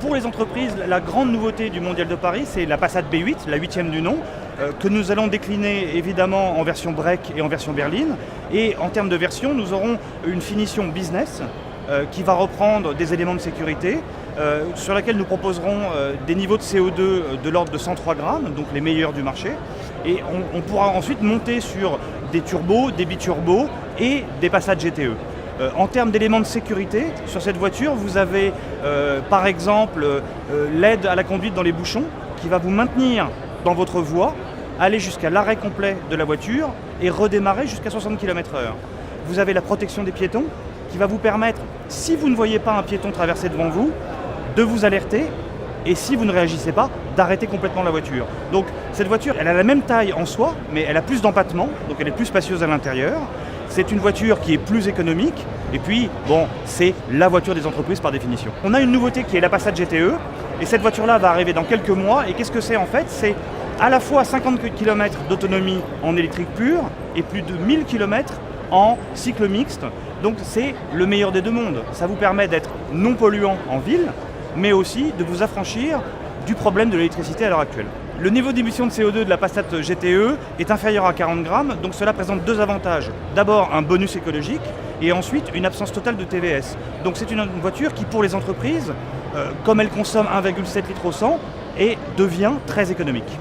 pour les entreprises, la grande nouveauté du Mondial de Paris, c'est la Passat B8, la 8e du nom, que nous allons décliner évidemment en version break et en version berline. Et en termes de version, nous aurons une finition business qui va reprendre des éléments de sécurité, sur laquelle nous proposerons des niveaux de CO2 de l'ordre de 103 grammes, donc les meilleurs du marché. Et on pourra ensuite monter sur des turbos, des biturbos et des Passat GTE. En termes d'éléments de sécurité, sur cette voiture, vous avez par exemple l'aide à la conduite dans les bouchons qui va vous maintenir dans votre voie, aller jusqu'à l'arrêt complet de la voiture et redémarrer jusqu'à 60 km/h. Vous avez la protection des piétons qui va vous permettre, si vous ne voyez pas un piéton traverser devant vous, de vous alerter et si vous ne réagissez pas, d'arrêter complètement la voiture. Donc cette voiture, elle a la même taille en soi, mais elle a plus d'empattement, donc elle est plus spacieuse à l'intérieur. C'est une voiture qui est plus économique, et puis, bon, c'est la voiture des entreprises par définition. On a une nouveauté qui est la Passat GTE, et cette voiture-là va arriver dans quelques mois, et qu'est-ce que c'est en fait? C'est à la fois 50 km d'autonomie en électrique pure, et plus de 1000 km en cycle mixte, donc c'est le meilleur des deux mondes. Ça vous permet d'être non polluant en ville, mais aussi de vous affranchir du problème de l'électricité à l'heure actuelle. Le niveau d'émission de CO2 de la Passat GTE est inférieur à 40 grammes, donc cela présente deux avantages. D'abord un bonus écologique et ensuite une absence totale de TVS. Donc c'est une voiture qui pour les entreprises, comme elle consomme 1,7 litres au 100, devient très économique.